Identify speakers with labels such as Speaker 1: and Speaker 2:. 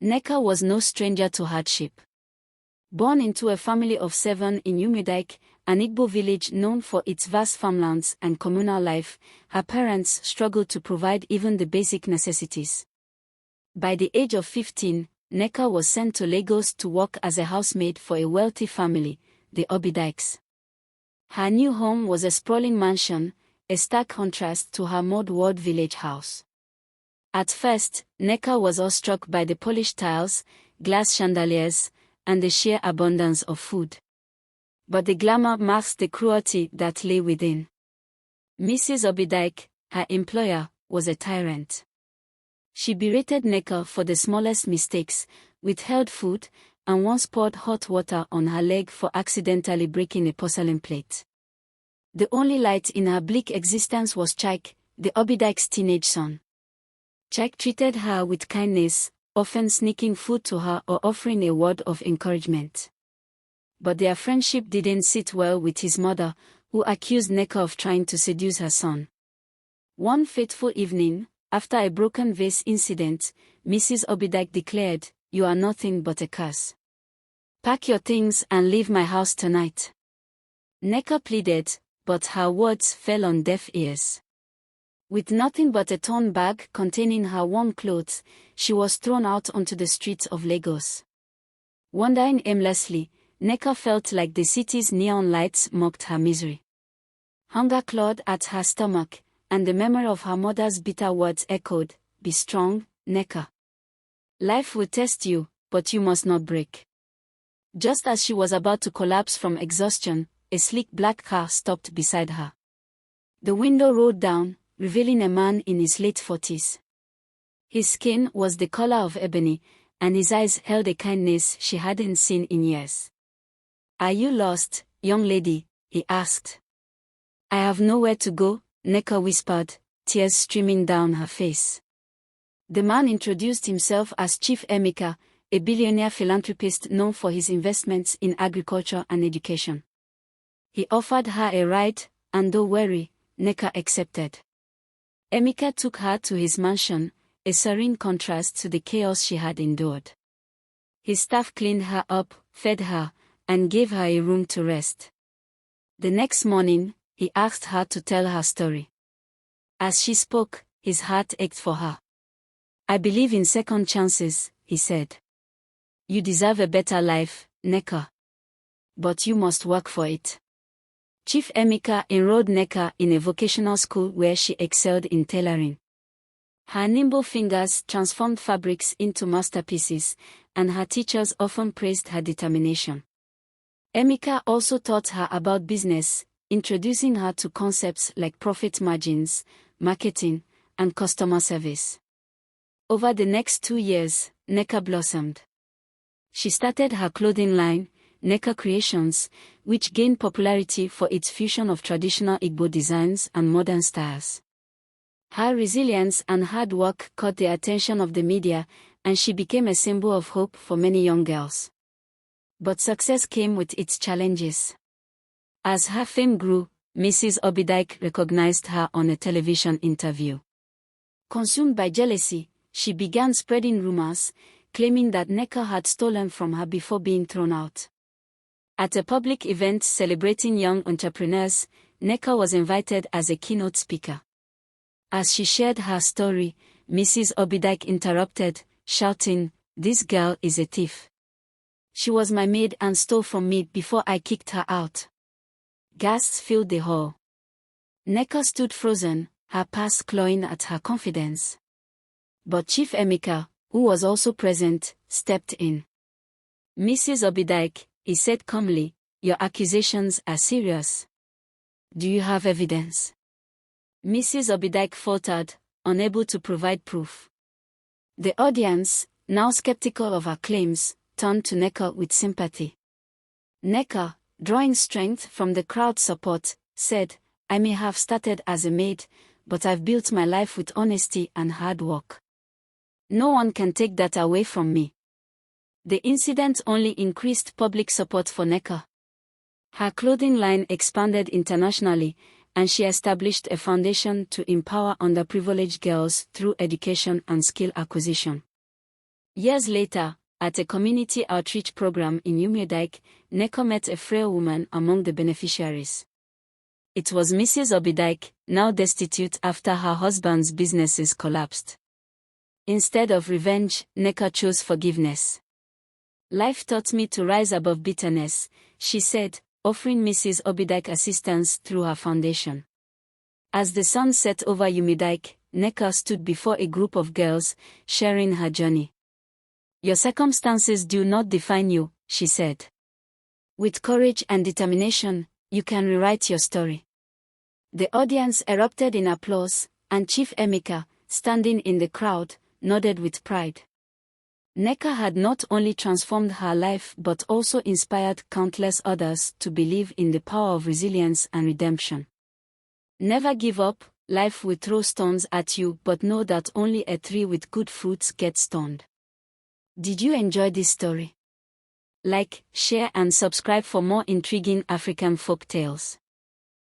Speaker 1: Nneka was no stranger to hardship. Born into a family of 7 in Umudike, an Igbo village known for its vast farmlands and communal life, her parents struggled to provide even the basic necessities. By the age of 15, Nneka was sent to Lagos to work as a housemaid for a wealthy family, the Obidikes. Her new home was a sprawling mansion, a stark contrast to her mud-walled village house. At first, Nneka was awestruck by the polished tiles, glass chandeliers, and the sheer abundance of food. But the glamour masked the cruelty that lay within. Mrs. Obidike, her employer, was a tyrant. She berated Nneka for the smallest mistakes, withheld food, and once poured hot water on her leg for accidentally breaking a porcelain plate. The only light in her bleak existence was Chike, the Obidike's teenage son. Chike treated her with kindness, often sneaking food to her or offering a word of encouragement. But their friendship didn't sit well with his mother, who accused Nneka of trying to seduce her son. One fateful evening, after a broken vase incident, Mrs. Obidike declared, "You are nothing but a curse. Pack your things and leave my house tonight." Nneka pleaded, but her words fell on deaf ears. With nothing but a torn bag containing her worn clothes, she was thrown out onto the streets of Lagos. Wandering aimlessly, Nneka felt like the city's neon lights mocked her misery. Hunger clawed at her stomach, and the memory of her mother's bitter words echoed, "Be strong, Nneka. Life will test you, but you must not break." Just as she was about to collapse from exhaustion, a sleek black car stopped beside her. The window rolled down, revealing a man in his late 40s. His skin was the color of ebony, and his eyes held a kindness she hadn't seen in years. "Are you lost, young lady?" he asked. "I have nowhere to go," Nneka whispered, tears streaming down her face. The man introduced himself as Chief Nneka, a billionaire philanthropist known for his investments in agriculture and education. He offered her a ride, and though wary, Nneka accepted. Nneka took her to his mansion, a serene contrast to the chaos she had endured. His staff cleaned her up, fed her, and gave her a room to rest. The next morning, he asked her to tell her story. As she spoke, his heart ached for her. "I believe in second chances," he said. "You deserve a better life, Nneka. But you must work for it." Chief Nneka enrolled Nneka in a vocational school where she excelled in tailoring. Her nimble fingers transformed fabrics into masterpieces, and her teachers often praised her determination. Nneka also taught her about business, introducing her to concepts like profit margins, marketing, and customer service. Over the next 2 years, Nneka blossomed. She started her clothing line, Nneka Creations, which gained popularity for its fusion of traditional Igbo designs and modern styles. Her resilience and hard work caught the attention of the media, and she became a symbol of hope for many young girls. But success came with its challenges. As her fame grew, Mrs. Obidike recognized her on a television interview. Consumed by jealousy, she began spreading rumors, claiming that Nneka had stolen from her before being thrown out. At a public event celebrating young entrepreneurs, Nneka was invited as a keynote speaker. As she shared her story, Mrs. Obidike interrupted, shouting, "This girl is a thief. She was my maid and stole from me before I kicked her out." Gasps filled the hall. Nneka stood frozen, her past clawing at her confidence. But Chief Nneka, who was also present, stepped in. "Mrs. Obidike," he said calmly, "your accusations are serious. Do you have evidence?" Mrs. Obidike faltered, unable to provide proof. The audience, now skeptical of her claims, turned to Nneka with sympathy. Nneka, drawing strength from the crowd's support, said, "I may have started as a maid, but I've built my life with honesty and hard work. No one can take that away from me." The incident only increased public support for Nneka. Her clothing line expanded internationally, and she established a foundation to empower underprivileged girls through education and skill acquisition. Years later, at a community outreach program in Umudike, Nneka met a frail woman among the beneficiaries. It was Mrs. Obidike, now destitute after her husband's businesses collapsed. Instead of revenge, Nneka chose forgiveness. Life taught me to rise above bitterness, she said, offering Mrs. Obidike assistance through her foundation. As the sun set over Umudike, Nneka stood before a group of girls, sharing her journey. Your circumstances do not define you, she said. With courage and determination, you can rewrite your story. The audience erupted in applause, and Chief Emeka, standing in the crowd, nodded with pride. Nneka had not only transformed her life but also inspired countless others to believe in the power of resilience and redemption. Never give up, life will throw stones at you, but know that only a tree with good fruits gets stoned. Did you enjoy this story? Like, share and subscribe for more intriguing African folk tales.